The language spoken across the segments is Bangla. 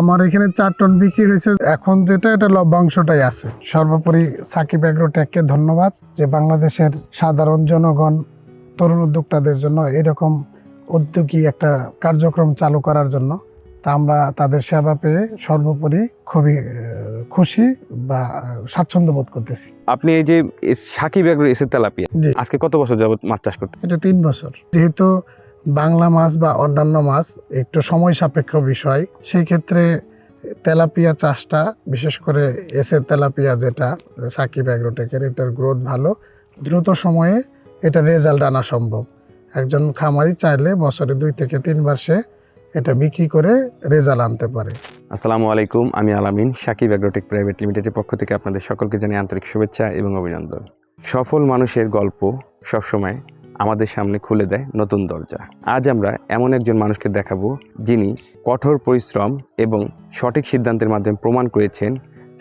আমার এখানে 4 টন বিক্রি হয়েছে। এখন যেটা এটা লভ্যাংশটাই আছে। সর্বোপরি সাকিব এগ্রোটেককে ধন্যবাদ যে বাংলাদেশের সাধারণ জনগণ, তরুণ উদ্যোক্তাদের জন্য এরকম উদ্যোগী একটা কার্যক্রম চালু করার জন্য তা আমরা তাদের সেবা পেয়ে সর্বোপরি খুবই খুশি বা স্বাচ্ছন্দ্য বোধ করতেছি। আপনি এই যে সাকিব এগ্রো এসে তেলাপিয়া আজকে কত বছর যাবত মাছ চাষ করতে? এটা 3 বছর। যেহেতু বাংলা মাছ বা অন্যান্য মাছ একটু সময় সাপেক্ষ বিষয়, সেই ক্ষেত্রে তেলাপিয়া চাষটা, বিশেষ করে এসে তেলাপিয়া যেটা সাকিব এগ্রোটেকের, এটার গ্রোথ ভালো, দ্রুত সময়ে এটা রেজাল্ট আনা সম্ভব। একজন খামারি চাইলে বছরে 2 থেকে 3 বার সে এটা বিক্রি করে রেজাল্ট আনতে পারে। আসসালামু আলাইকুম, আমি আলামিন। সাকিব এগ্রোটেক প্রাইভেট লিমিটেডের পক্ষ থেকে আপনাদের সকলকে জানাই আন্তরিক শুভেচ্ছা এবং অভিনন্দন। সফল মানুষের গল্প সবসময় আমাদের সামনে খুলে দেয় নতুন দরজা। আজ আমরা এমন একজন মানুষকে দেখাবো যিনি কঠোর পরিশ্রম এবং সঠিক সিদ্ধান্তের মাধ্যমে প্রমাণ করেছেন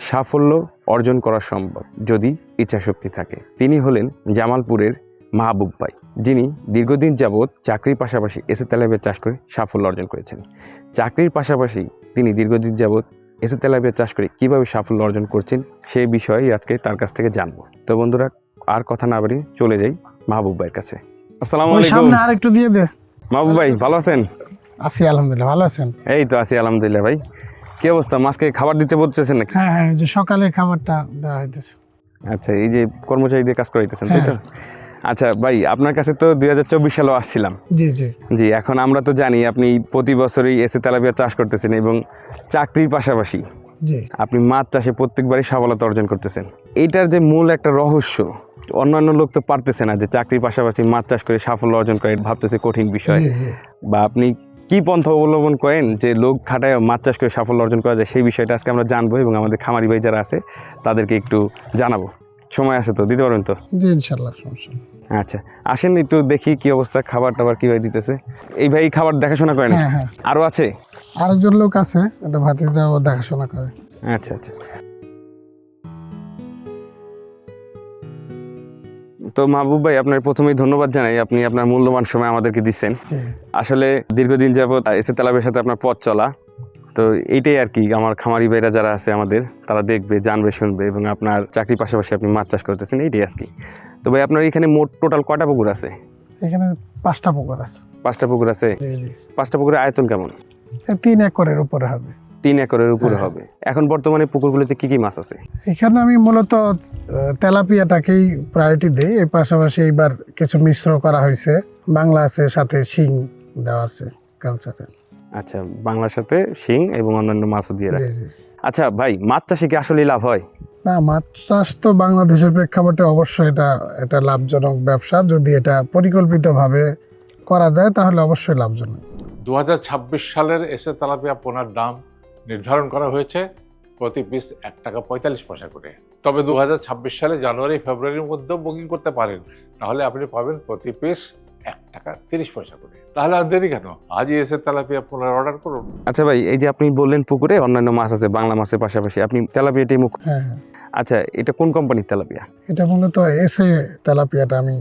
সাফল্য অর্জন করা সম্ভব যদি ইচ্ছাশক্তি থাকে। তিনি হলেন জামালপুরের মাহবুব ভাই, যিনি দীর্ঘদিন যাবৎ চাকরির পাশাপাশি এসে তেলাপিয়া চাষ করে সাফল্য অর্জন করেছেন। চাকরির পাশাপাশি তিনি দীর্ঘদিন যাবৎ এসে তেলাপিয়া চাষ করে কীভাবে সাফল্য অর্জন করছেন সেই বিষয়ে আজকে তার কাছ থেকে জানবো। তো বন্ধুরা, আর কথা না বাড়িয়ে চলে যাই মাহবুব ভাইয়ের কাছে। আসসালামু আলাইকুম। সামনে আরেকটু দিয়ে দে। মাহবুব ভাই ভালো আছেন? আছি আলহামদুলিল্লাহ, ভালো আছেন? এই তো আছি আলহামদুলিল্লাহ। ভাই কি অবস্থা? মাছকে খাবার দিতে বলতেছেন নাকি? হ্যাঁ হ্যাঁ, যে সকালের খাবারটা দেওয়া হইতেছে। আচ্ছা, এই যে কর্মচারী দিয়ে কাজ করাইতেছেন, তাই তো? আচ্ছা ভাই, আপনার কাছে তো 2024 সালেও আসছিলাম। জি জি জি, এখন আমরা তো জানি আপনি প্রতি বছরই এসে তেলাপিয়া চাষ করতেছেন এবং চাকরির পাশাপাশি জি আপনি মাছ চাষে প্রত্যেকবারই সফলতা অর্জন করতেছেন। এইটার যে মূল একটা রহস্য, অন্যান্য লোক তো পারতেছে না যে চাকরির পাশাপাশি মাছ চাষ করে সাফল্য অর্জন করে, ভাবতেছে কঠিন বিষয়। জি জি। বা আপনি কি পন্থা অবলম্বন করেন যে লোক খাটায় মাছ চাষ করে সাফল্য অর্জন করা যায়, সেই বিষয়টা আজকে আমরা জানবো এবং আমাদের খামারি ভাই যারা আছে তাদেরকে একটু জানাবো। সময় আছে তো? দিতে পারবেন তো? জি ইনশাল্লাহ, সমস্যা নেই। আচ্ছা, আসেন একটু দেখি কি অবস্থা, খাবার টাবার কীভাবে দিতেছে। এই ভাই খাবার দেখাশোনা করেন? হ্যাঁ হ্যাঁ, আরও আছে? আরেকজন লোক আছে, এটা ভাতিজা, ও দেখাশোনা করে। আচ্ছা আচ্ছা। তো মাহবুব ভাই, আপনার প্রথমেই ধন্যবাদ জানাই, আপনি আপনার মূল্যবান সময় আমাদেরকে দিচ্ছেন। জি আসলে দীর্ঘদিন যাবৎ এসে তেলাপিয়ার সাথে আপনার পথ চলা, তো এইটাই আর কি। আমার খামারি ভাইরা যারা আছে আমাদের, তারা দেখবে, জানবে, শুনবে এবং আপনার চাকরির পাশাপাশি আপনি মাছ চাষ করতেছেন, এইটাই আর কি। তো ভাই, আপনার এখানে মোট টোটাল কয়টা পুকুর আছে? এখানে 5টা পুকুর আছে। 5টা পুকুর আছে। জি জি। 5টা পুকুরের আয়তন কেমন? 3 একরের উপরে হবে। 3 একরের উপরে হবে। এখন বর্তমানে পুকুরগুলোতে কি কি মাছ আছে? এখানে আমি মূলত তেলাপিয়াটাকেই প্রায়োরিটি দিই। এর পাশাপাশি এইবার কিছু মিশ্র করা হয়েছে, বাংলা আছে, সাথে শিং দেওয়া আছে কালচারে। আচ্ছা, বাংলার সাথে শিং এবং অন্যান্য মাছও দিয়ে জি রাখছে। জি। আচ্ছা ভাই, মাছ চাষে কি আসলেই লাভ হয়? না, মাছ চাষ তো বাংলাদেশের প্রেক্ষাপটে অবশ্যই এটা লাভজনক ব্যবসা। যদি এটা পরিকল্পিতভাবে করা যায় তাহলে অবশ্যই লাভজনক। 2026 সালের এসে তেলাপিয়া পোনার দাম নির্ধারণ করা হয়েছে প্রতি পিস 1 টাকা 45 পয়সা করে। তবে 2026 সালে জানুয়ারি ফেব্রুয়ারির মধ্যেও বুকিং করতে পারেন, তাহলে আপনি পাবেন প্রতি পিস 1 টাকা 30 পয়সা করে। তাহলে আর দেরি কেন, আজই এসে তেলাপিয়া পোনার অর্ডার করুন। আচ্ছা ভাই, এই যে আপনি বললেন পুকুরে অন্যান্য মাছ আছে, বাংলা মাছের পাশাপাশি আপনি তেলাপিয়াটাই মুখ্য। হ্যাঁ হ্যাঁ, আচ্ছা, এটা কোন কোম্পানির তেলাপিয়া? এটা মূলত এসে তেলাপিয়াটা আমি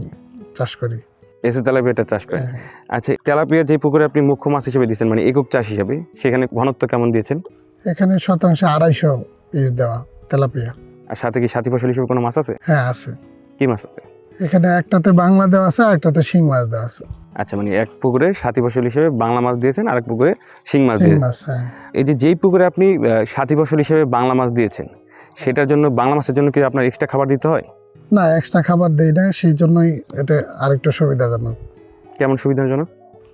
চাষ করি। এসে তেলাপিয়াটা চাষ করেন? হ্যাঁ। আচ্ছা, তেলাপিয়া যে পুকুরে আপনি মুখ্য মাছ হিসেবে দিয়েছেন, মানে একক চাষ হিসেবে, সেখানে ঘনত্ব কেমন দিয়েছেন? এখানে শতাংশে 250 পিস দেওয়া তেলাপিয়া। আর সাথে কি সাথী ফসল হিসেবে কোনো মাছ আছে? হ্যাঁ আছে। কি মাছ আছে? এখানে একটাতে বাংলা দেওয়া আছে, আর একটাতে শিং মাছ দেওয়া আছে। আচ্ছা, মানে এক পুকুরে সাথী ফসল হিসেবে বাংলা মাছ দিয়েছেন, আরেক পুকুরে শিং মাছ শিং দিয়েছেন। মাছ, হ্যাঁ। এই যে যেই পুকুরে আপনি সাথী ফসল হিসেবে বাংলা মাছ দিয়েছেন, সেটার জন্য বাংলা মাছের জন্য কি আপনার এক্সট্রা খাবার দিতে হয়? না, এক্সট্রা খাবার দেই না, সেই জন্যই এটা আরেকটু সুবিধাজনক। কেমন সুবিধাজনক?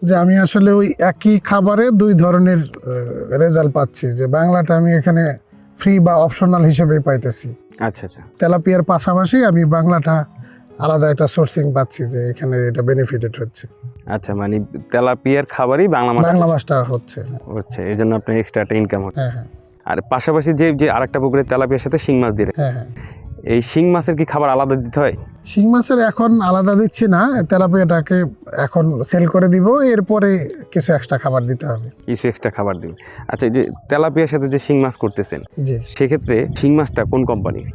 যে আমি আসলে ওই একই খাবারে 2 ধরনের রেজাল্ট পাচ্ছি। যে বাংলাটা আমি এখানে ফ্রি বা অপশনাল হিসেবেই পাইতেছি, আচ্ছা আচ্ছা। তেলাপিয়ার পাশাপাশি আমি বাংলাটা আলাদা একটা সোর্সিং পাচ্ছি, যে এখানে এটা বেনিফিটেড হচ্ছে। আচ্ছা, মানে তেলাপিয়ার খাবারই বাংলা মাছটা হচ্ছে। হচ্ছে, এই জন্য আপনার এক্সট্রা একটা ইনকাম হচ্ছে। হ্যাঁ হ্যাঁ আর পাশাপাশি যে যে আরেকটা পুকুরে তেলাপিয়ার সাথে শিং মাছ দিয়ে, হ্যাঁ হ্যাঁ। এই শিং মাছের কি খাবার আলাদা দিতে হয়? শিং মাছের এখন আলাদা দিচ্ছি না, তেলাপিয়াটাকে এখন সেল করে দিব, এরপরে কিছু এক্সট্রা খাবার দিতে হবে। কিছু এক্সট্রা খাবার দিবে। আচ্ছা, এই যে তেলাপিয়ার সাথে যে শিং মাছ করতেছেন, জি, সেক্ষেত্রে শিং মাছটা কোন কোম্পানির?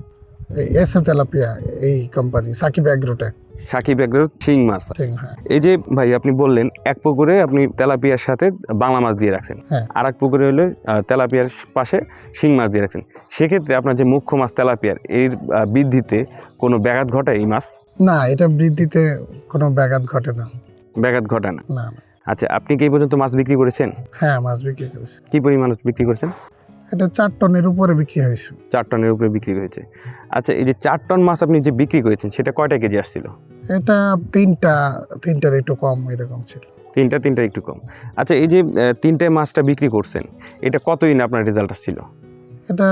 এসএ তেলাপিয়া এই কোম্পানি সাকিব অ্যাগ্রোটেক। সাকিব এগ্রোর শিং মাছ। হ্যাঁ এই যে ভাই আপনি বললেন এক পুকুরে আপনি তেলাপিয়ার সাথে বাংলা মাছ দিয়ে রাখছেন, হ্যাঁ। আর এক পুকুরে হলে তেলাপিয়ার পাশে শিং মাছ দিয়ে রাখছেন। সেক্ষেত্রে আপনার যে মুখ্য মাছ তেলাপিয়ার এর বৃদ্ধিতে কোনো ব্যাঘাত ঘটায় এই মাছ? না, এটা বৃদ্ধিতে কোনো ব্যাঘাত ঘটে না। ব্যাঘাত ঘটায় না। না না। আচ্ছা, আপনি কি এই পর্যন্ত মাছ বিক্রি করেছেন? হ্যাঁ, মাছ বিক্রি করেছি। কি পরিমাণ বিক্রি করেছেন? এটা 4 টনের উপরে বিক্রি হয়েছে। 4 টনের উপরে বিক্রি হয়েছে। আচ্ছা, এই যে 4 টন মাছ আপনি যে বিক্রি করেছেন সেটা কয়টা কেজি আসছিল? এটা তিনটার একটু কম এরকম ছিল। তিনটা একটু কম। আচ্ছা, এই যে 3টায় মাছটা বিক্রি করছেন, এটা কতদিন আপনার রেজাল্ট আসছিল? এটা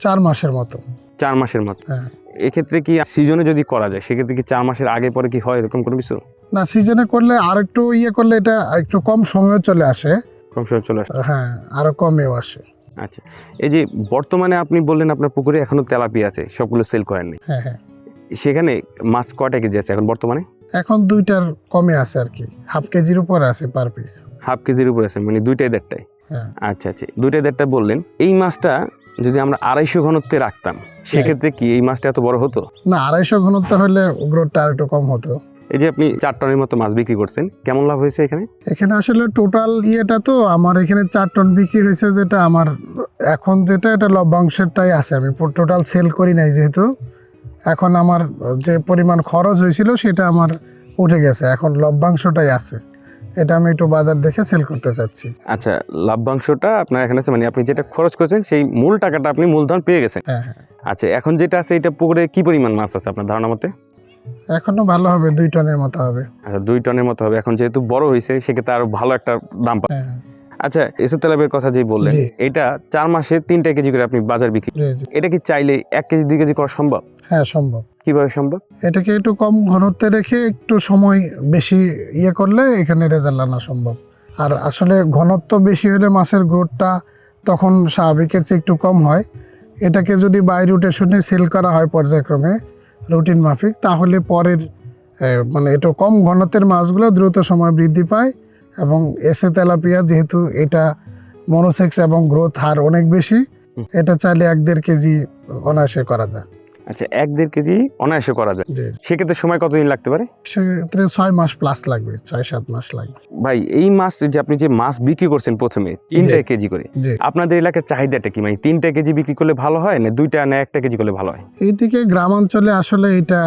4 মাসের মতো। 4 মাসের মতো। হ্যাঁ। এক্ষেত্রে কি সিজনে যদি করা যায় সেক্ষেত্রে কি 4 মাসের আগে পরে কি হয় এরকম কোনো কিছু? না, সিজনে করলে আর একটু করলে এটা একটু কম সময়ে চলে আসে। কম সময় চলে আসে। হ্যাঁ, আরো কমেও আসে। আচ্ছা, এই যে বর্তমানে আপনি বললেন আপনার পুকুরে এখনো তেলাপিয়া আছে, সবগুলো সেল করেননি। হ্যাঁ হ্যাঁ। সেখানে মাছ কয়টা কেজি আছে এখন বর্তমানে? এখন 2টার কমে আছে আর কি, হাফ কেজির উপরে আছে পার পিস। হাফ কেজির উপরে আছে, মানে 2টায় 1.5টায়। হ্যাঁ। আচ্ছা, 2টায় 1.5টা বললেন। এই মাছটা যদি আমরা 250 ঘনত্বে রাখতাম সেক্ষেত্রে কি এই মাছটা এত বড় হতো? না, 250 ঘনত্ব হলে গ্রোথটা আর একটু কম হতো। এই যে আপনি 4 টনের মতো মাছ বিক্রি করছেন, কেমন লাভ হয়েছে এখানে? এখানে আসলে টোটাল তো আমার এখানে 4 টন বিক্রি হয়েছে, যেটা আমার এখন এটা লভ্যাংশেরটাই আছে। আমি টোটাল সেল করি নাই, যেহেতু এখন আমার যে পরিমাণ খরচ হয়েছিল সেটা আমার উঠে গেছে, এখন লভ্যাংশটাই আছে। এটা আমি একটু বাজার দেখে সেল করতে চাচ্ছি। আচ্ছা, লাভ্যাংশটা আপনার এখানে আছে, মানে আপনি যেটা খরচ করেছেন সেই মূল টাকাটা আপনি মূলধন পেয়ে গেছেন। হ্যাঁ হ্যাঁ। আচ্ছা, এখন যেটা আছে এটা পুকুরে কি পরিমাণ মাছ আছে আপনার ধারণা মতে? এখনো ভালো হবে, 2 টনের মতো হবে। আচ্ছা, 2 টনের মতো হবে। এখন যেহেতু বড় হয়েছে সেক্ষেত্রে আরো ভালো একটা দাম পাবে। হ্যাঁ হ্যাঁ। আচ্ছা, এসে তেলাপিয়ার কথা যে বললেন, জি। এটা 4 মাসে 3টা কেজি করে আপনি বাজার বিক্রি, জি জি। এটা কি চাইলে 1 কেজি 2 কেজি করা সম্ভব? হ্যাঁ, সম্ভব। কিভাবে সম্ভব? এটাকে একটু কম ঘনত্বে রেখে একটু সময় বেশি করলে এখানে রেজাল্ট আনা সম্ভব। আর আসলে ঘনত্ব বেশি হলে মাছের গ্রোথটা তখন স্বাভাবিকের চেয়ে একটু কম হয়। এটাকে যদি বাই রোটেশনে সেল করা হয় পর্যায়ক্রমে রুটিন মাফিক, তাহলে পরের মানে একটু কম ঘনত্বের মাছগুলো দ্রুত সময় বৃদ্ধি পায়। এবং এসএ তেলাপিয়া যেহেতু এটা মনোসেক্স এবং গ্রোথ হার অনেক বেশি, এটা চাইলে 1-1.5 কেজি অনায়াসে করা যায়। আচ্ছা, 1-1.5 কেজি অনায়াসে করা যায়। জি। সেক্ষেত্রে সময় কতদিন লাগতে পারে? সেক্ষেত্রে 6 মাস প্লাস লাগবে, 6-7 মাস লাগবে। ভাই, এই মাছ যে আপনি যে মাছ বিক্রি করছেন প্রথমে 3টা কেজি করে, জি। আপনাদের এলাকার চাহিদাটা কি? মানে 3টা কেজি বিক্রি করলে ভালো হয় না 2টা না 1টা কেজি করলে ভালো হয়? এইদিকে গ্রামাঞ্চলে আসলে এটা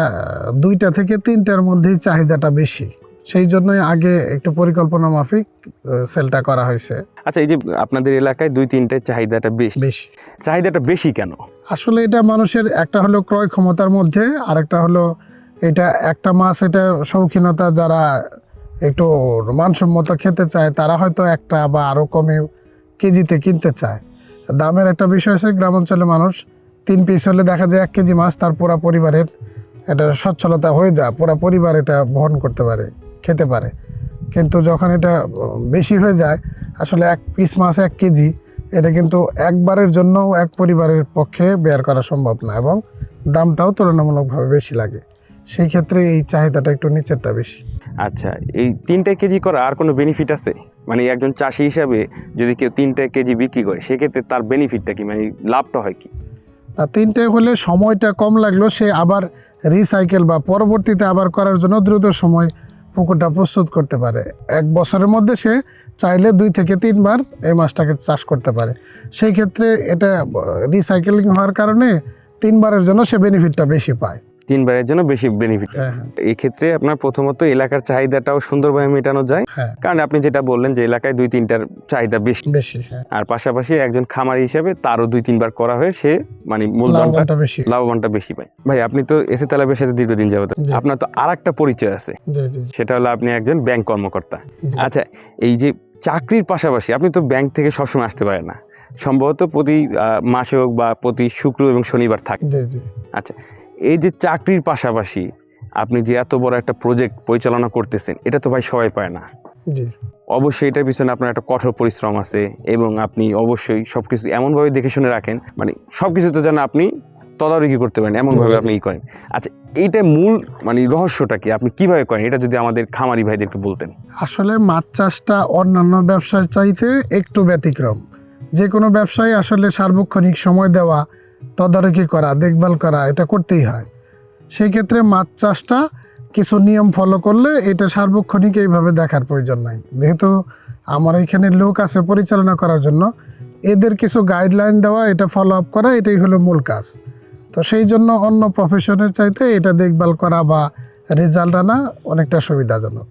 2টা থেকে 3টার মধ্যেই চাহিদাটা বেশি, সেই জন্যই আগে একটু পরিকল্পনা মাফিক সেলটা করা হয়েছে। আচ্ছা, এই যে আপনাদের এলাকায় 2-3টায় চাহিদাটা বেশি, চাহিদাটা বেশি কেন? আসলে এটা মানুষের একটা হলো ক্রয় ক্ষমতার মধ্যে, আরেকটা হলো এটা একটা মাছ, এটা শৌখিনতা, যারা একটু মানসম্মত খেতে চায় তারা হয়তো একটা বা আরও কমে কেজিতে কিনতে চায়। দামের একটা বিষয় আছে। গ্রামাঞ্চলে মানুষ 3 পিস হলে দেখা যায় 1 কেজি মাছ তার পুরা পরিবারের এটা সচ্ছলতা হয়ে যায়, পুরা পরিবার এটা বহন করতে পারে, খেতে পারে। কিন্তু যখন এটা বেশি হয়ে যায়, আসলে 1 পিস মাছ 1 কেজি, এটা কিন্তু একবারের জন্য এক পরিবারের পক্ষে বের করা সম্ভব না, এবং দামটাও তুলনামূলকভাবে বেশি লাগে। সেই ক্ষেত্রে এই চাহিদাটা একটু নিচেরটা বেশি। আচ্ছা, এই 3টা কেজি করা আর কোনো বেনিফিট আছে? মানে একজন চাষি হিসাবে যদি কেউ 3টা কেজি বিক্রি করে সেক্ষেত্রে তার বেনিফিটটা কি, মানে লাভটা হয় কি? 3টে হলে সময়টা কম লাগলো, সে আবার রিসাইকেল বা পরবর্তীতে আবার করার জন্য দ্রুত সময় পুকুরটা প্রস্তুত করতে পারে। 1 বছরের মধ্যে সে চাইলে 2 থেকে 3 বার এই মাছটাকে চাষ করতে পারে। সেই ক্ষেত্রে এটা রিসাইকেলিং হওয়ার কারণে 3 বারের জন্য সে বেনিফিটটা বেশি পায়। 3 বারের জন্য বেশি বেনিফিট। হ্যাঁ। এই ক্ষেত্রে আপনার প্রথমত এলাকার চাহিদাটাও সুন্দরভাবে মেটানো যায়, হ্যাঁ। কারণ আপনি যেটা বললেন যে এলাকায় 2-3টার চাহিদা বেশি। হ্যাঁ। আর পাশাপাশি একজন খামারি হিসেবে তারও 2-3 বার করা হয়ে সে মানে মূলধনটা লাভবানটা বেশি পায়। ভাই, আপনি তো এসে তেলাপিয়ার সাথে দীর্ঘদিন যাবত, আপনার তো আরেকটা পরিচয় আছে, সেটা হলো আপনি একজন ব্যাংক কর্মকর্তা। আচ্ছা, এই যে চাকরির পাশাপাশি আপনি তো ব্যাংক থেকে সবসময় আসতে পারেন না, সম্ভবত প্রতি মাসে হোক বা প্রতি শুক্র এবং শনিবার থাকে। আচ্ছা, এই যে চাকরির পাশাপাশি আপনি যে এত বড় একটা প্রজেক্ট পরিচালনা করতেছেন, এটা তো ভাই সবাই পায় না। অবশ্যই এটার পিছনে আপনার একটা কঠোর পরিশ্রম আছে, এবং আপনি অবশ্যই সবকিছু এমনভাবে দেখে শুনে রাখেন, মানে সবকিছু তো যেন আপনি তদারকি করতে পারেন এমনভাবে আপনি করেন। আচ্ছা, এইটা মূল মানে রহস্যটা কি, আপনি কিভাবে করেন, এটা যদি আমাদের খামারি ভাইদেরকে বলতেন। আসলে মাছ চাষটা অন্যান্য ব্যবসার চাইতে একটু ব্যতিক্রম। যে কোনো ব্যবসায় আসলে সার্বক্ষণিক সময় দেওয়া, তদারকি করা, দেখভাল করা, এটা করতেই হয়। সেই ক্ষেত্রে মাছ চাষটা কিছু নিয়ম ফলো করলে এটা সার্বক্ষণিক এইভাবে দেখার প্রয়োজন নাই। যেহেতু আমার এখানে লোক আছে পরিচালনা করার জন্য, এদের কিছু গাইডলাইন দেওয়া, এটা ফলো আপ করা, এটাই হলো মূল কাজ। তো সেই জন্য অন্য প্রফেশনের চাইতে এটা দেখভাল করা বা রেজাল্ট আনা অনেকটা সুবিধাজনক।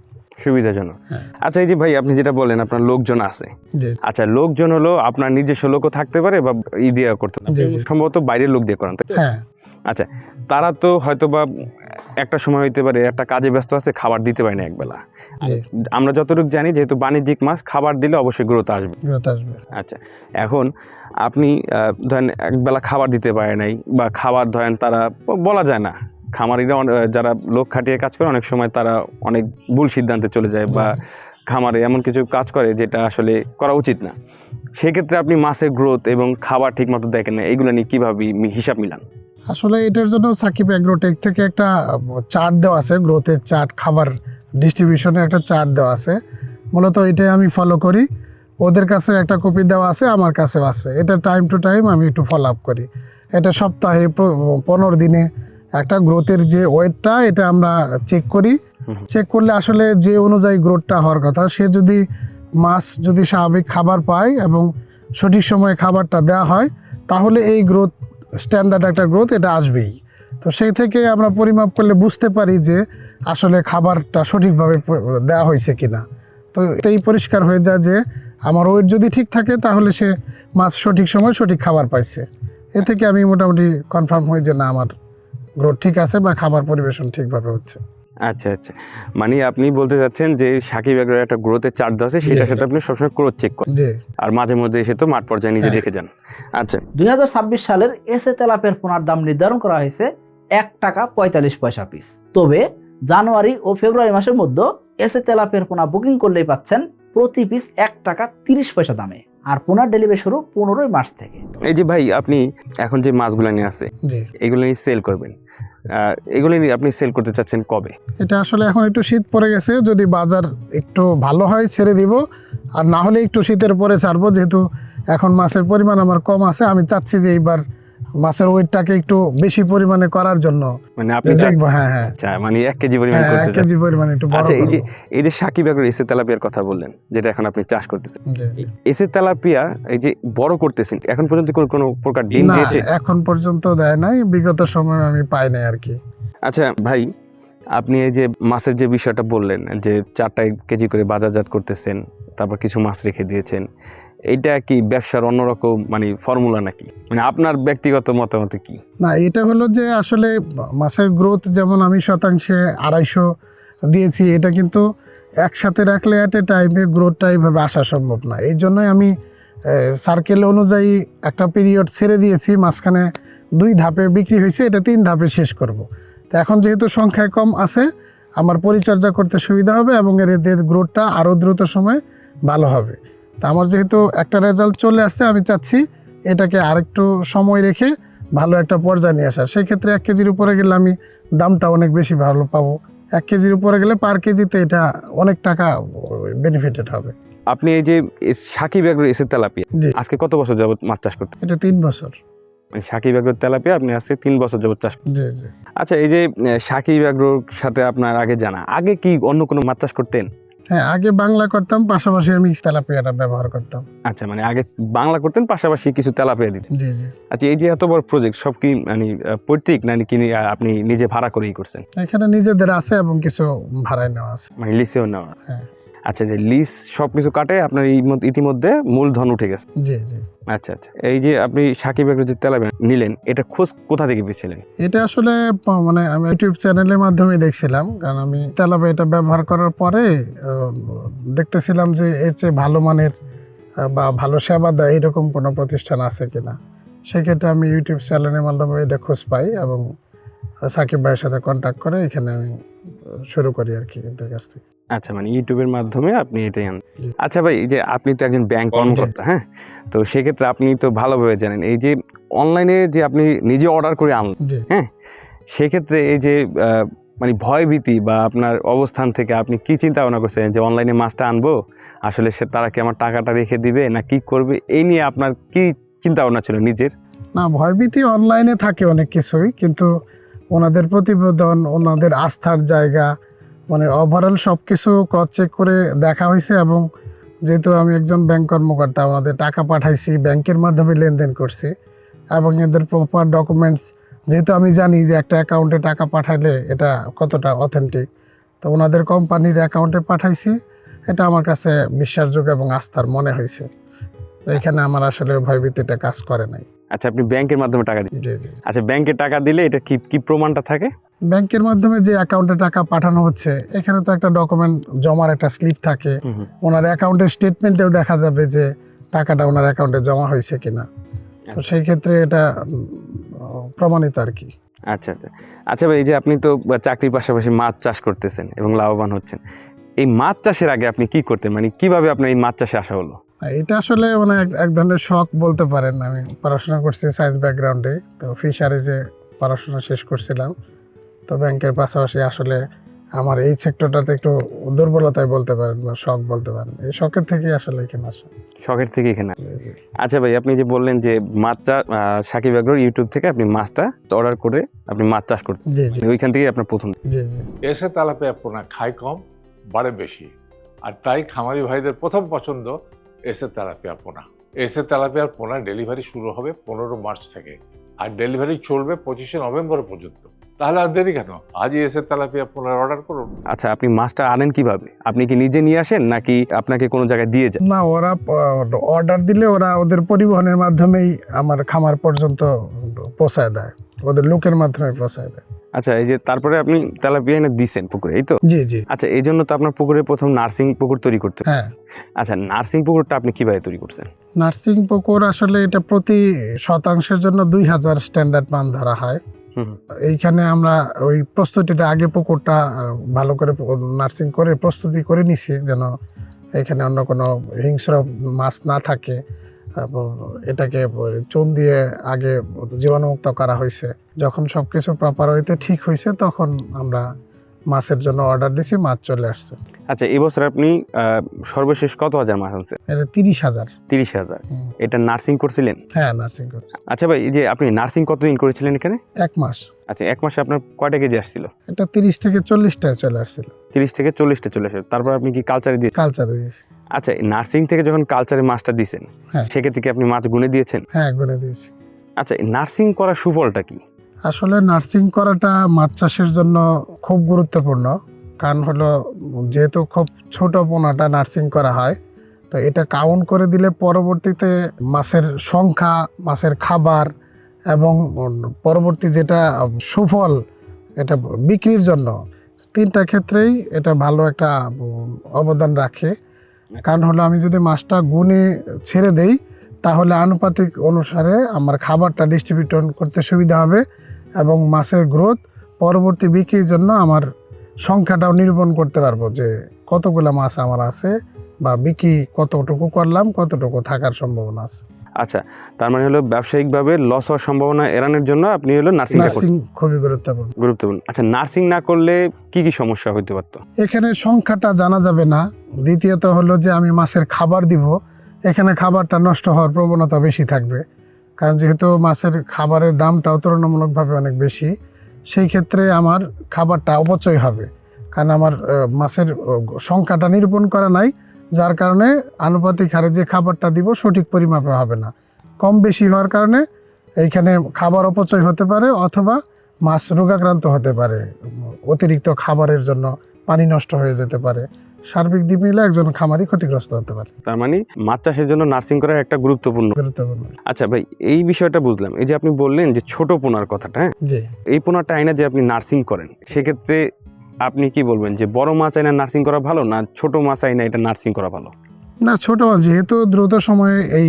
হ্যাঁ। আচ্ছা, এই যে ভাই আপনি যেটা বলেন আপনার লোকজন আছে, জি আচ্ছা লোকজন হলো আপনার নিজস্ব লোকও থাকতে পারে বা দিয়ে করতে পারে, জি, জি। সম্ভবত বাইরের লোক দিয়ে করান, তাই তো? হ্যাঁ আচ্ছা, তারা তো হয়তো বা একটা সময় হইতে পারে একটা কাজে ব্যস্ত আছে, খাবার দিতে পারে না একবেলা। জি, আমরা যতটুকু জানি যেহেতু বাণিজ্যিক মাছ, খাবার দিলে অবশ্যই গ্রোথ আসবে। গ্রোথ আসবে। আচ্ছা, এখন আপনি ধরেন একবেলা খাবার দিতে পারে নাই বা খাবার ধরেন তারা বলা যায় না, খামারিরা যারা লোক খাটিয়ে কাজ করে অনেক সময় তারা অনেক ভুল সিদ্ধান্তে চলে যায় বা খামারে এমন কিছু কাজ করে যেটা আসলে করা উচিত না। সেক্ষেত্রে আপনি মাছের গ্রোথ এবং খাবার ঠিক মতো দেখেন না, এইগুলো নিয়ে কীভাবে হিসাব মিলান? আসলে এটার জন্য সাকিব অ্যাগ্রোটেক থেকে একটা চার্ট দেওয়া আছে, গ্রোথের চার্ট, খাবার ডিস্ট্রিবিউশনের একটা চার্ট দেওয়া আছে। মূলত এটাই আমি ফলো করি। ওদের কাছে একটা কপি দেওয়া আছে, আমার কাছেও আছে। এটা টাইম টু টাইম আমি একটু ফলো আপ করি। এটা সপ্তাহে 15 দিনে একটা গ্রোথের যে ওয়েটটা, এটা আমরা চেক করি। চেক করলে আসলে যে অনুযায়ী গ্রোথটা হওয়ার কথা, সে যদি মাছ যদি স্বাভাবিক খাবার পায় এবং সঠিক সময়ে খাবারটা দেওয়া হয়, তাহলে এই গ্রোথ স্ট্যান্ডার্ড একটা গ্রোথ এটা আসবেই। তো সেই থেকে আমরা পরিমাপ করলে বুঝতে পারি যে আসলে খাবারটা সঠিকভাবে দেওয়া হয়েছে কিনা। তো এই পরিষ্কার হয়ে যায় যে আমার ওয়েট যদি ঠিক থাকে তাহলে সে মাছ সঠিক সময় সঠিক খাবার পাইছে। এ থেকে আমি মোটামুটি কনফার্ম হই যে না, আমার গ্রোথ ঠিক আছে বা খাবার পরিবেশন ঠিকভাবে হচ্ছে। আচ্ছা আচ্ছা, মানে আপনি বলতে চাচ্ছেন যে সাকিব অ্যাগ্রোর একটা গ্রোথের চার্ট দেওয়া আছে, সেটার সাথে আপনি সবসময় ক্রোথ চেক করেন জি, আর মাঝে মধ্যে এসে তো মাঠ পর্যায়ে নিজে দেখে যান। আচ্ছা, 2026 সালের এসএ তেলাপিয়ার পোনার দাম নির্ধারণ করা হয়েছে 1 টাকা 45 পয়সা পিস। তবে জানুয়ারি ও ফেব্রুয়ারি মাসের মধ্যে এসএ তেলাপিয়ার পোনা বুকিং করলেই পাচ্ছেন প্রতি পিস 1 টাকা 30 পয়সা দামে। আর পোনার ডেলিভারি শুরু 15 মার্চ থেকে। এই যে ভাই আপনি এখন যে মাছগুলো নিয়ে আছে জি। এগুলো নিয়ে সেল করবেন, এগুলো নিয়ে আপনি সেল করতে চাচ্ছেন কবে? এটা আসলে এখন একটু শীত পড়ে গেছে, যদি বাজার একটু ভালো হয় ছেড়ে দিব, আর না হলে একটু শীতের পরে ছাড়বো। যেহেতু এখন মাছের পরিমাণ আমার কম আছে, আমি চাচ্ছি যে এইবার মাছের ওয়েটটাকে একটু বেশি পরিমাণে করার জন্য মানে আপনি দেখবো। হ্যাঁ হ্যাঁ, আচ্ছা, মানে 1 কেজি পরিমাণ 1 করতে চাচ্ছেন। কেজি পরিমাণ একটু বড় আচ্ছা, করবো। এই যে সাকিব অ্যাগ্রোর এসে তেলাপিয়ার কথা বললেন, যেটা এখন আপনি চাষ করতেছেন, জি, জি। এসে তেলাপিয়া এই যে বড় করতেছেন, এখন পর্যন্ত কোনো প্রকার ডিম না, দিয়েছে? এখন পর্যন্ত দেয় নাই, বিগত সময় আমি পাই নাই আর কি। আচ্ছা ভাই, আপনি এই যে মাছের যে বিষয়টা বললেন যে 4 কেজি করে বাজারজাত করতেছেন, তারপর কিছু মাছ রেখে দিয়েছেন, এইটা কি ব্যবসার অন্যরকম মানে ফর্মুলা নাকি, মানে আপনার ব্যক্তিগত মতামত কি? না, এটা হলো যে আসলে মাছের গ্রোথ যেমন আমি শতাংশে 250 দিয়েছি, এটা কিন্তু একসাথে রাখলে অ্যাট এ টাইমে গ্রোথটা এইভাবে আসা সম্ভব না। এই জন্যই আমি সার্কেল অনুযায়ী একটা পিরিয়ড ছেড়ে দিয়েছি, মাঝখানে 2 ধাপে বিক্রি হয়েছে, এটা 3 ধাপে শেষ করব। তো এখন যেহেতু সংখ্যায় কম আছে, আমার পরিচর্যা করতে সুবিধা হবে এবং এদের গ্রোথটা আরও দ্রুত সময় ভালো হবে। তা আমার যেহেতু একটা রেজাল্ট চলে আসছে, আমি চাচ্ছি এটাকে আরেকটু সময় রেখে ভালো একটা পর্যায়ে নিয়ে আসা। সেই ক্ষেত্রে 1 কেজির উপরে গেলে আমি দামটা অনেক বেশি ভালো পাবো। 1 কেজির উপরে গেলে পার কেজিতে এটা অনেক টাকা বেনিফিটেড হবে। আপনি এই যে সাকিব অ্যাগ্রোর এসে তেলাপিয়া জি। আজকে কত বছর যাবত মাছ চাষ করতে? এটা 3 বছর। মানে সাকিব অ্যাগ্রোর তেলাপিয়া আপনি আজকে 3 বছর যাবত চাষ করতেন। জি জি। আচ্ছা, এই যে সাকিব অ্যাগ্রোর সাথে আপনার আগে জানা, আগে কি অন্য কোনো মাছ চাষ করতেন? হ্যাঁ, আগে বাংলা করতাম, পাশাপাশি আমি তেলাপিয়াটা ব্যবহার করতাম। আচ্ছা, মানে আগে বাংলা করতেন, পাশাপাশি কিছু তেলাপিয়া দিতেন। জি জি। আচ্ছা, এই যে এত বড় প্রজেক্ট সব কি মানে পৈতৃক নাকি আপনি নিজে ভাড়া করেই করছেন? এখানে নিজেদের আছে এবং কিছু ভাড়ায় নেওয়া আছে। মানে লিসেও নেওয়া? হ্যাঁ। আচ্ছা, যে লিস সব কিছু কাটে আপনার ইতিমধ্যে মূলধন উঠে গেছে? জি জি। আচ্ছা আচ্ছা, এই যে আপনি সাকিব অ্যাগ্রোর যে তেলাপিয়া নিলেন, এটা খোঁজ কোথা থেকে পেয়েছিলেন? এটা আসলে মানে আমি ইউটিউব চ্যানেলের মাধ্যমে দেখছিলাম, কারণ আমি তেলাপিয়া এটা ব্যবহার করার পরে দেখতেছিলাম যে এর চেয়ে ভালো মানের বা ভালো সেবা দেয় এরকম কোনো প্রতিষ্ঠান আছে কিনা। সেক্ষেত্রে আমি ইউটিউব চ্যানেলের মাধ্যমে এটা খোঁজ পাই এবং সাকিব ভাইয়ের সাথে কন্ট্যাক্ট করে এখানে আমি শুরু করি আর কি এদের কাছ থেকে। আচ্ছা, মানে ইউটিউবের মাধ্যমে আপনি এটাই আনেন। জি। আচ্ছা ভাই, এই যে আপনি তো একজন ব্যাংক কর্মকর্তা, হ্যাঁ, তো সেক্ষেত্রে আপনি তো ভালোভাবে জানেন এই যে অনলাইনে যে আপনি নিজে অর্ডার করে আনলেন, জি। হ্যাঁ, সেক্ষেত্রে এই যে মানে ভয়ভীতি বা আপনার অবস্থান থেকে আপনি কি চিন্তা ভাবনা করছেন যে অনলাইনে মাছটা আনবো, আসলে তারা কি আমার টাকাটা রেখে দিবে না কি করবে, এই নিয়ে আপনার কি চিন্তা ভাবনা ছিল নিজের? না, ভয়ভীতি অনলাইনে থাকে অনেক কিছুই, কিন্তু ওনাদের প্রতিবেদন, ওনাদের আস্থার জায়গা, মানে ওভারঅল সব কিছু ক্রস চেক করে দেখা হয়েছে। এবং যেহেতু আমি একজন ব্যাংক কর্মকর্তা, ওনাদের টাকা পাঠাইছি, ব্যাংকের মাধ্যমে লেনদেন করছি, এবং এদের প্রপার ডকুমেন্টস, যেহেতু আমি জানি যে একটা অ্যাকাউন্টে টাকা পাঠালে এটা কতটা অথেন্টিক, তো ওনাদের কোম্পানির অ্যাকাউন্টে পাঠাইছি, এটা আমার কাছে বিশ্বাসযোগ্য এবং আস্থার মনে হয়েছে। তো এখানে আমার আসলে ভয়ভীতিটা কাজ করে নাই। আচ্ছা, আপনি ব্যাংকের মাধ্যমে টাকা দিন। জি জি। আচ্ছা, ব্যাংকে টাকা দিলে এটা কি কি প্রমাণটা থাকে? ব্যাংকের মাধ্যমে যে অ্যাকাউন্টে টাকা পাঠানো হচ্ছে, এখানে তো একটা ডকুমেন্ট জমার একটা স্লিপ থাকে, ওনার অ্যাকাউন্টের স্টেটমেন্টেও দেখা যাবে যে টাকাটা ওনার অ্যাকাউন্টে জমা হয়েছে কিনা। তো সেই ক্ষেত্রে এটা প্রমাণিত আর কি। আচ্ছা আচ্ছা আচ্ছা ভাই, এই যে আপনি তো চাকরির পাশাপাশি মাছ চাষ করতেছেন এবং লাভবান হচ্ছেন, এই মাছ চাষের আগে আপনি কি করতেন, মানে কিভাবে আপনার এই মাছ চাষে আসা হলো? এটা আসলে মানে এক ধরনের শখ বলতে পারেন। আমি পড়াশোনা করছি সায়েন্স ব্যাকগ্রাউন্ডে, তো ফিশারিজে পড়াশোনা শেষ করছিলাম। তো ব্যাংকের পাশাপাশি আসলে আমার এই সেক্টরটাতে একটু দুর্বলতায় বলতে পারেন বা শখ বলতে পারেন, এই শখের থেকেই আসলে এখানে আসা। শখের থেকে এখানে? আচ্ছা ভাই, আপনি যে বললেন যে মাছটা সাকিব এগ্রোর ইউটিউব থেকে আপনি মাছটা অর্ডার করে আপনি মাছ চাষ করতেন, জি জি ওইখান থেকেই আপনার প্রথম। জি জি। এসে তেলাপিয়া পোনা খায় কম, বাড়ে বেশি, আর তাই খামারি ভাইদের প্রথম পছন্দ এসে তেলাপিয়া পোনা। এসে তেলাপিয়ার পোনা ডেলিভারি শুরু হবে 15 মার্চ থেকে, আর ডেলিভারি চলবে 25 নভেম্বর পর্যন্ত। তাহলে আর দেরি কেন, আজই এসে তেলাপিয়া পোনার অর্ডার করুন। আচ্ছা, আপনি মাছটা আনেন কিভাবে? আপনি কি নিজে নিয়ে আসেন নাকি আপনাকে কোনো জায়গায় দিয়ে যায়? না, ওরা অর্ডার দিলে ওরা ওদের পরিবহনের মাধ্যমেই আমার খামার পর্যন্ত পৌঁছায় দেয়, ওদের লোকের মাধ্যমে পৌঁছায় দেয়। আচ্ছা, এই যে তারপরে আপনি তেলাপিয়া এনে দিছেন পুকুরে, এই তো? জি জি। আচ্ছা, এই জন্য তো আপনার পুকুরে প্রথম নার্সিং পুকুর তৈরি করতে। হ্যাঁ। আচ্ছা, নার্সিং পুকুরটা আপনি কিভাবে তৈরি করছেন? নার্সিং পুকুর আসলে এটা প্রতি শতাংশের জন্য 2000 স্ট্যান্ডার্ড মান ধরা হয়। এইখানে আমরা ওই প্রস্তুতিটা আগে পুকুরটা ভালো করে নার্সিং করে প্রস্তুতি করে নিছি, যেন এখানে অন্য কোনো হিংস্র মাছ না থাকে। এটাকে চুন দিয়ে আগে জীবাণুমুক্ত করা হয়েছে। যখন সব কিছু প্রপার হইতে ঠিক হয়েছে, তখন আমরা মাছের জন্য অর্ডার দিছি, মাছ চলে আসছে। আচ্ছা, এবছর আপনি সর্বশেষ কত হাজার মাছ আনছেন? এটা 30,000। 30,000। এটা নার্সিং করছিলেন? হ্যাঁ, নার্সিং করছি। আচ্ছা ভাই, এই যে আপনি নার্সিং কতদিন করেছিলেন এখানে? 1 মাস। আচ্ছা, 1 মাসে আপনার কয়টা কেজি আসছিল? এটা 30 থেকে 40টা চলে আসছিল। 30 থেকে 40টা চলে আসে। তারপর আপনি কি কালচারে দিয়ে? কালচারে দিয়েছি। আচ্ছা, নার্সিং থেকে যখন কালচারে মাছটা দিয়েছেন, হ্যাঁ। সেক্ষেত্রে কি আপনি মাছ গুনে দিয়েছেন? হ্যাঁ, গুনে দিয়েছি। আচ্ছা, নার্সিং করার সুফলটা কি? আসলে নার্সিং করাটা মাছ চাষের জন্য খুব গুরুত্বপূর্ণ। কারণ হলো, যেহেতু খুব ছোট পোনাটা নার্সিং করা হয়, তো এটা কাউন্ট করে দিলে পরবর্তীতে মাছের সংখ্যা, মাছের খাবার এবং পরবর্তী যেটা সুফল, এটা বিক্রির জন্য 3টা ক্ষেত্রেই এটা ভালো একটা অবদান রাখে। কারণ হলো, আমি যদি মাছটা গুনে ছেড়ে দেই, তাহলে আনুপাতিক অনুসারে আমার খাবারটা ডিস্ট্রিবিউশন করতে সুবিধা হবে, এবং মাছের গ্রোথ পরবর্তী বিক্রির জন্য আমার সংখ্যাটাও নিরূপণ করতে পারবো যে কতগুলো মাছ আমার আছে, বা বিক্রি কতটুকু করলাম, কতটুকু থাকার সম্ভাবনা আছে। আচ্ছা, তার মানে হলো ব্যবসায়িকভাবে লস হওয়ার সম্ভাবনা এড়ানোর জন্য আপনি হলো নার্সিংটা করছেন। নার্সিং খুবই গুরুত্বপূর্ণ। আচ্ছা, নার্সিং না করলে কি কি সমস্যা হতে পারতো? এখানে সংখ্যাটা জানা যাবে না। দ্বিতীয়ত হলো যে আমি মাছের খাবার দিব, এখানে খাবারটা নষ্ট হওয়ার প্রবণতা বেশি থাকবে, কারণ যেহেতু মাছের খাবারের দামটাও তুলনামূলকভাবে অনেক বেশি, সেই ক্ষেত্রে আমার খাবারটা অপচয় হবে, কারণ আমার মাছের সংখ্যাটা নিরূপণ করা নাই, যার কারণে আনুপাতিক হারে যে খাবারটা দিব সঠিক পরিমাপে হবে না। কম বেশি হওয়ার কারণে এইখানে খাবার অপচয় হতে পারে, অথবা মাছ রোগাক্রান্ত হতে পারে, অতিরিক্ত খাবারের জন্য পানি নষ্ট হয়ে যেতে পারে। সার্বিক দিক মিলে একজন খামারি ক্ষতিগ্রস্ত হতে পারে। তার মানে মাছ চাষের জন্য নার্সিং করা একটা গুরুত্বপূর্ণ। আচ্ছা ভাই, এই বিষয়টা বুঝলাম। এই যে আপনি বললেন যে ছোট পোনার কথাটা, হ্যাঁ, জি, এই পোনাটা আইনা যে আপনি নার্সিং করেন, সেক্ষেত্রে আপনি কি বলবেন যে বড় মাছ আইনা নার্সিং করা ভালো, না ছোট মাছ আইনা এটা নার্সিং করা ভালো? না, ছোট মাছ যেহেতু দ্রুত সময়ে এই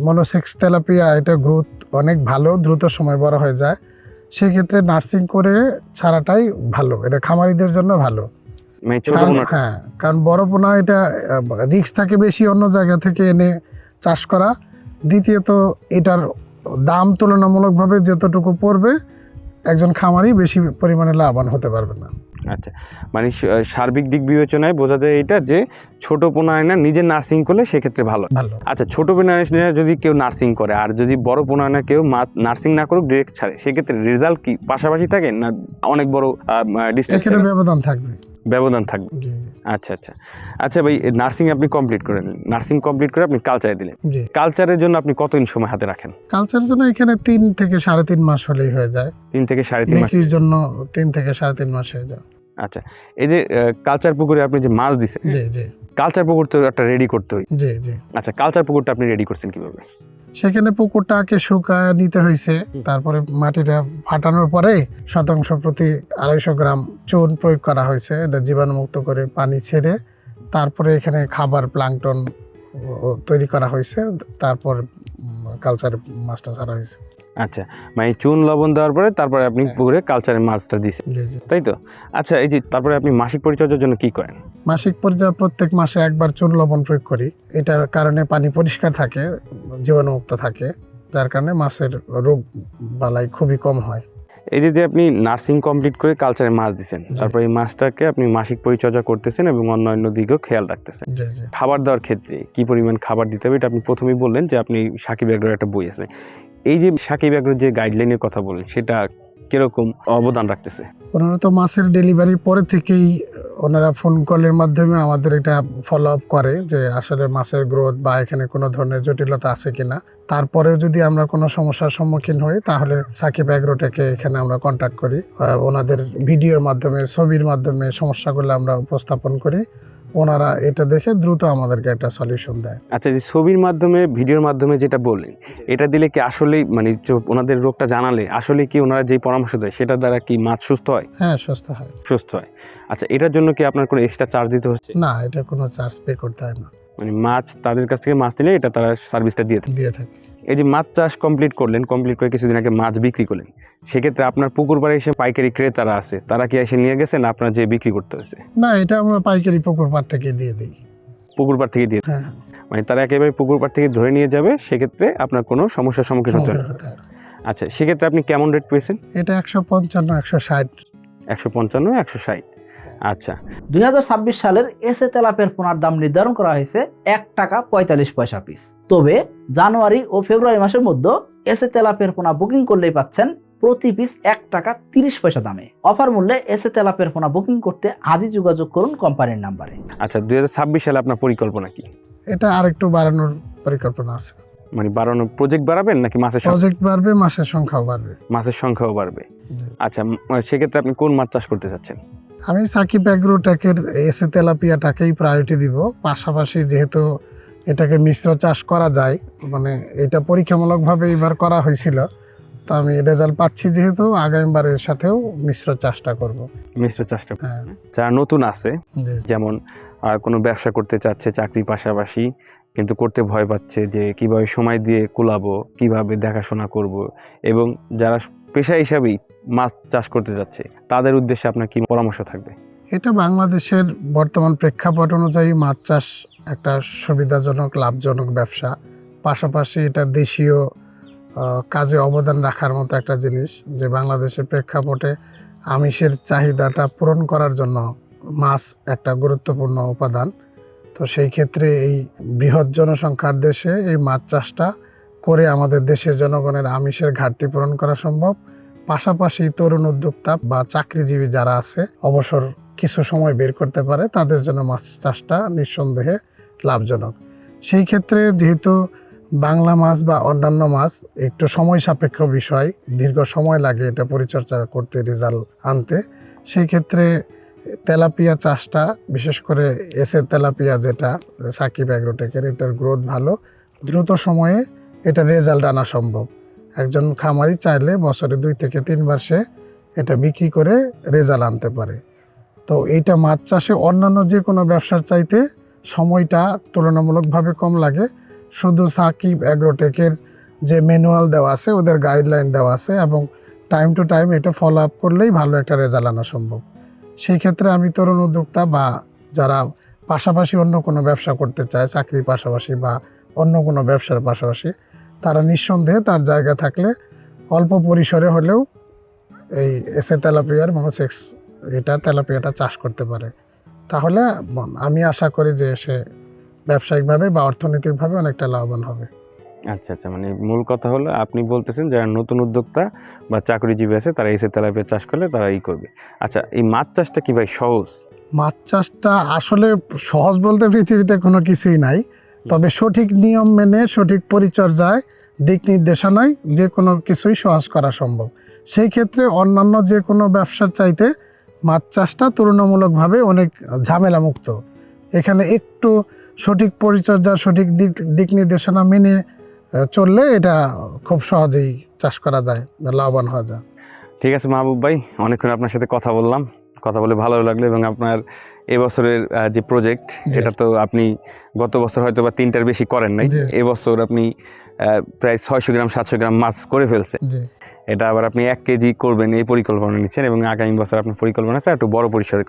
মনোসেক্স তেলাপিয়া, এটা গ্রোথ অনেক ভালো, দ্রুত সময় বড় হয়ে যায়, সেক্ষেত্রে নার্সিং করে ছাড়াটাই ভালো, এটা খামারিদের জন্য ভালো। মানে ছোট পোনা? হ্যাঁ, কারণ বড় পোনা এটা রিস্ক থাকে বেশি অন্য জায়গা থেকে এনে চাষ করা। দ্বিতীয়ত এটার দাম তুলনামূলকভাবে যতটুকু পড়বে, একজন খামারি বেশি পরিমাণে লাভবান হতে পারবে না। আচ্ছা, মানে সার্বিক দিক বিবেচনায় বোঝা যায় এটা যে ছোট পোনা আয়না নিজে নার্সিং করলে সেক্ষেত্রে ভালো। ভালো। আচ্ছা, ছোট পোনা আয়না যদি কেউ নার্সিং করে আর যদি বড় পোনা আয়না কেউ নার্সিং না করুক ডিরেক্ট ছাড়ে, সেক্ষেত্রে রেজাল্ট কি পাশাপাশি থাকে না অনেক বড় ডিস্টেন্স এখানে ব্যবধান থাকবে? ব্যবধান থাকবে। জি আচ্ছা আচ্ছা আচ্ছা ভাই, নার্সিং আপনি কমপ্লিট করে নিলেন, নার্সিং কমপ্লিট করে আপনি কালচারে দিলেন। জি। কালচারের জন্য আপনি কতদিন সময় হাতে রাখেন? কালচারের জন্য এখানে 3 থেকে 3.5 মাস হলেই হয়ে যায়। 3 থেকে 3.5 মাস। বিক্রির জন্য 3 থেকে 3.5 মাস হয়ে যায়। আচ্ছা, এই যে কালচার পুকুরে আপনি যে মাছ দিছেন, জি জি কালচার পুকুর তো একটা রেডি করতে হয়। জি জি। আচ্ছা, কালচার পুকুরটা আপনি রেডি করছেন কিভাবে? সেখানে পুকুরটাকে শুকায় নিতে হয়েছে, তারপরে মাটিটা ফাটানোর পরে শতাংশ প্রতি 250 গ্রাম চুন প্রয়োগ করা হয়েছে, এটা জীবাণুমুক্ত করে পানি ছেড়ে তারপরে এখানে খাবার প্লাঙ্কটন তৈরি করা হয়েছে, তারপর কালচারে মাছটা ছাড়া হয়েছে। আচ্ছা, মানে চুন লবণ দেওয়ার পরে তারপরে আপনি পুকুরে কালচারের মাছটা দিছেন, জি জি। তাই তো? আচ্ছা, এই যে তারপরে আপনি মাসিক পরিচর্যার জন্য কি করেন? মাসিক পর্যায়ে প্রত্যেক মাসে একবার চুন লবণ প্রয়োগ করি। এটার কারণে পানি পরিষ্কার থাকে, জীবাণুমুক্ত থাকে, যার কারণে মাছের রোগ বালাই খুবই কম হয়। এই যে আপনি নার্সিং কমপ্লিট করে কালচারে মাছ দিচ্ছেন, তারপর এই মাছটাকে আপনি মাসিক পরিচর্যা করতেছেন এবং অন্যান্য দিকেও খেয়াল রাখতেছেন। জি জি। খাবার দেওয়ার ক্ষেত্রে কি পরিমাণ খাবার দিতে হবে এটা আপনি প্রথমেই বললেন যে আপনি সাকিব এগ্রোর একটা বই আছে। এই যে সাকিব এগ্রোর যে গাইডলাইনের কথা বলেন সেটা কিরকম অবদান রাখতেছে? ওনারা তো মাছের ডেলিভারির পরে থেকেই ওনারা ফোন কলের মাধ্যমে আমাদের এটা ফলো আপ করে যে আসলে মাছের গ্রোথ বা এখানে কোনো ধরনের জটিলতা আছে কিনা। তারপরেও যদি আমরা কোনো সমস্যার সম্মুখীন হই তাহলে সাকিব এগ্রোটেকে এখানে আমরা কন্ট্যাক্ট করি, ওনাদের ভিডিওর মাধ্যমে ছবির মাধ্যমে সমস্যাগুলো আমরা উপস্থাপন করি, ওনারা এটা দেখে দ্রুত আমাদেরকে একটা সলিউশন দেয়। আচ্ছা, যে ছবির মাধ্যমে ভিডিওর মাধ্যমে যেটা বললেন এটা দিলে কি আসলেই মানে ওনাদের রোগটা জানালে আসলে কি ওনারা যে পরামর্শ দেয় সেটা দ্বারা কি মাছ সুস্থ হয়? হ্যাঁ, সুস্থ হয়। সুস্থ হয়। আচ্ছা, এটার জন্য কি আপনার কোনো এক্সট্রা চার্জ দিতে হচ্ছে? না, এটা কোনো চার্জ পে করতে হয় না, মানে মাছ তাদের কাছ থেকে মাছ নিলে এটা তারা সার্ভিসটা দিয়ে থাকে। এই যে মাছ চাষ কমপ্লিট করলেন, কমপ্লিট করে কিছুদিন আগে মাছ বিক্রি করলেন, সেক্ষেত্রে আপনার পুকুর পাড়ে এসে পাইকারি ক্রেতারা আছে, তারা কি এসে নিয়ে গেছেন আপনার যে বিক্রি করতে হয়েছে? না, এটা আমরা পাইকারি পুকুর পাড় থেকে দিয়ে দিই। পুকুর পাড় থেকে দিয়ে? হ্যাঁ, মানে তারা একেবারে পুকুর পাড় থেকে ধরে নিয়ে যাবে, সেক্ষেত্রে আপনার কোনো সমস্যার সম্মুখীন হতে হবে? আচ্ছা, সেক্ষেত্রে আপনি কেমন রেট পেয়েছেন? এটা 155, 160। 155, 160। আচ্ছা, 2026 সালের এসএ তেলাপিয়ার পোনার দাম নির্ধারণ করা হয়েছে 1 টাকা 45 পয়সা পিস। তবে জানুয়ারি ও ফেব্রুয়ারি মাসের মধ্যে এসএ তেলাপিয়ার পোনা বুকিং করলেই পাচ্ছেন প্রতি পিস 1 টাকা 30 পয়সা দামে। অফার মূল্যে এসএ তেলাপিয়ার পোনা বুকিং করতে আজই যোগাযোগ করুন কোম্পানির নাম্বারে। আচ্ছা, 2026 সালে আপনার পরিকল্পনা কি? এটা আরেকটু বাড়ানোর পরিকল্পনা আছে। মানে বাড়ানোর প্রজেক্ট বাড়াবেন নাকি মাছের প্রজেক্ট বাড়বে, মাছের সংখ্যাও বাড়বে। মাছের সংখ্যাও বাড়বে। আচ্ছা, সেক্ষেত্রে আপনি কোন মাছ চাষ করতে চাচ্ছেন? আমি সাকিব এগ্রোটেকের এসএ তেলাপিয়াটাকেই প্রায়োরিটি দিব। পাশাপাশি যেহেতু এটাকে মিশ্র চাষ করা যায়, মানে এটা পরীক্ষামূলকভাবে এবার করা হয়েছিল, তো আমি রেজাল্ট পাচ্ছি যেহেতু আগামীবারের সাথেও মিশ্র চাষটা করব। মিশ্র চাষটা? হ্যাঁ। যারা নতুন আছে, জি। যেমন কোনো ব্যবসা করতে চাচ্ছে চাকরির পাশাপাশি, কিন্তু করতে ভয় পাচ্ছে যে কিভাবে সময় দিয়ে কুলাবো, কিভাবে দেখাশোনা করব, এবং যারা পেশা হিসাবেই মাছ চাষ করতে যাচ্ছে তাদের উদ্দেশ্যে আপনার কি পরামর্শ থাকবে? এটা বাংলাদেশের বর্তমান প্রেক্ষাপট অনুযায়ী মাছ চাষ একটা সুবিধাজনক, লাভজনক ব্যবসা। পাশাপাশি এটা দেশীয় কাজে অবদান রাখার মতো একটা জিনিস, যে বাংলাদেশের প্রেক্ষাপটে আমিষের চাহিদাটা পূরণ করার জন্য মাছ একটা গুরুত্বপূর্ণ উপাদান। তো সেই ক্ষেত্রে এই বৃহৎ জনসংখ্যার দেশে এই মাছ চাষটা করে আমাদের দেশের জনগণের আমিষের ঘাটতি পূরণ করা সম্ভব। পাশাপাশি তরুণ উদ্যোক্তা বা চাকরিজীবী যারা আছে, অবসর কিছু সময় বের করতে পারে, তাদের জন্য মাছ চাষটা নিঃসন্দেহে লাভজনক। সেই ক্ষেত্রে যেহেতু বাংলা মাছ বা অন্যান্য মাছ একটু সময় সাপেক্ষ বিষয়, দীর্ঘ সময় লাগে এটা পরিচর্যা করতে, রেজাল্ট আনতে, সেই ক্ষেত্রে তেলাপিয়া চাষটা, বিশেষ করে এসএ তেলাপিয়া যেটা সাকিব এগ্রোটেকের, এটার গ্রোথ ভালো, দ্রুত সময়ে এটা রেজাল্ট আনা সম্ভব। একজন খামারি চাইলে বছরে 2 থেকে 3 বার সে এটা বিক্রি করে রেজাল্ট আনতে পারে। তো এইটা মাছ চাষে অন্যান্য যে কোনো ব্যবসার চাইতে সময়টা তুলনামূলকভাবে কম লাগে। শুধু সাকিব এগ্রোটেকের যে ম্যানুয়াল দেওয়া আছে, ওদের গাইডলাইন দেওয়া আছে, এবং টাইম টু টাইম এটা ফলো আপ করলেই ভালো একটা রেজাল্ট আনা সম্ভব। সেই ক্ষেত্রে আমি তরুণ উদ্যোক্তা বা যারা পাশাপাশি অন্য কোনো ব্যবসা করতে চায়, চাকরির পাশাপাশি বা অন্য কোনো ব্যবসার পাশাপাশি, তারা নিঃসন্দেহে তার জায়গা থাকলে অল্প পরিসরে হলেও এই এসএ তেলাপিয়ার মনোসেক্স এটা তেলাপিয়াটা চাষ করতে পারে, তাহলে আমি আশা করি যে সে ব্যবসায়িকভাবে বা অর্থনৈতিকভাবে অনেকটা লাভবান হবে। আচ্ছা আচ্ছা, মানে মূল কথা হলো আপনি বলতেছেন যারা নতুন উদ্যোক্তা বা চাকরিজীবী আছে তারা এসে তেলাপিয়া চাষ করলে তারা করবে। আচ্ছা, এই মাছ চাষটা কি ভাই সহজ? মাছ চাষটা আসলে সহজ বলতে পৃথিবীতে কোনো কিছুই নাই, তবে সঠিক নিয়ম মেনে সঠিক পরিচর্যায় দিক নির্দেশনায় যে কোনো কিছুই সহজ করা সম্ভব। সেই ক্ষেত্রে অন্যান্য যে কোনো ব্যবসার চাইতে মাছ চাষটা তুলনামূলকভাবে অনেক ঝামেলামুক্ত। এখানে একটু সঠিক পরিচর্যা, সঠিক দিক নির্দেশনা মেনে চললে এটা খুব সহজেই চাষ করা যায়, লাভবান হওয়া যায়। ঠিক আছে মাহবুব ভাই, অনেকক্ষণ আপনার সাথে কথা বললাম, কথা বলে ভালো লাগলো। এবং আপনার এবছরের যে প্রজেক্ট, এটা তো আপনি গত বছর হয়তো বা 3টার বেশি করেন নাই, এবছর আপনি প্রায় 600 গ্রাম 700 গ্রাম মাছ করে ফেলছেন। এটা আবার আপনি 1 কেজি করবেন এই পরিকল্পনা নিচ্ছেন, এবং আগামী বছর আপনার পরিকল্পনা আছে একটু বড় পরিসরে।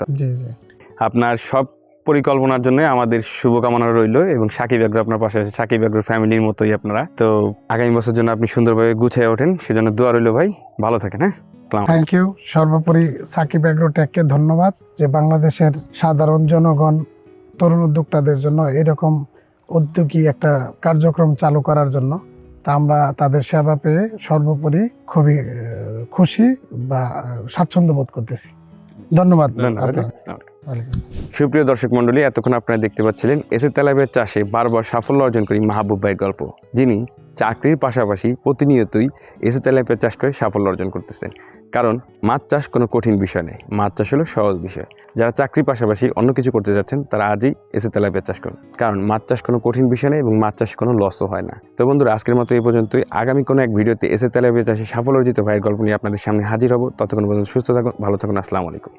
আপনার সব পরিকল্পনার জন্য আমাদের শুভকামনা রইল, এবং সাকিব এগ্রো আপনার পাশে আছে, সাকিব এগ্রো ফ্যামিলির মতোই আপনারা। তো আগামী বছর জন্য আপনি সুন্দরভাবে গুছিয়ে ওঠেন, সেজন্য দোয়া রইল ভাই, ভালো থাকেন। হ্যাঁ, আসসালাম। Thank you. সর্বোপরি সাকিব এগ্রোটেককে ধন্যবাদ যে বাংলাদেশের সাধারণ জনগণ, তরুণ উদ্যোক্তাদের জন্য এরকম উদ্যোগী একটা কার্যক্রম চালু করার জন্য। তা আমরা তাদের সেবা পেয়ে সর্বোপরি খুবই খুশি বা স্বাচ্ছন্দ্য বোধ করতেছি। ধন্যবাদ। সুপ্রিয় দর্শক মন্ডলী, এতক্ষণ আপনারা দেখতে পাচ্ছিলেন এসে তেলাপিয়া চাষে বারবার সাফল্য অর্জন করি মাহবুব ভাইয়ের গল্প, যিনি চাকরির পাশাপাশি প্রতিনিয়তই এসে তেলাপিয়া চাষ করে সাফল্য অর্জন করতেছেন। কারণ মাছ চাষ কোনো কঠিন বিষয় নেই, মাছ চাষ হলো সহজ বিষয়। যারা চাকরির পাশাপাশি অন্য কিছু করতে যাচ্ছেন তারা আজই এসে তেলাপিয়া চাষ করুন, কারণ মাছ চাষ কোনো কঠিন বিষয় নেই এবং মাছ চাষ কোনো লসও হয় না। তো বন্ধুরা, আজকের মতো এই পর্যন্তই। আগামী কোনো এক ভিডিওতে এসে তেলাপিয়া চাষে সাফল্য অর্জিত ভাইয়ের গল্প নিয়ে আপনাদের সামনে হাজির হব। ততক্ষণ পর্যন্ত সুস্থ থাকুন, ভালো থাকুন। আসসালামু আলাইকুম।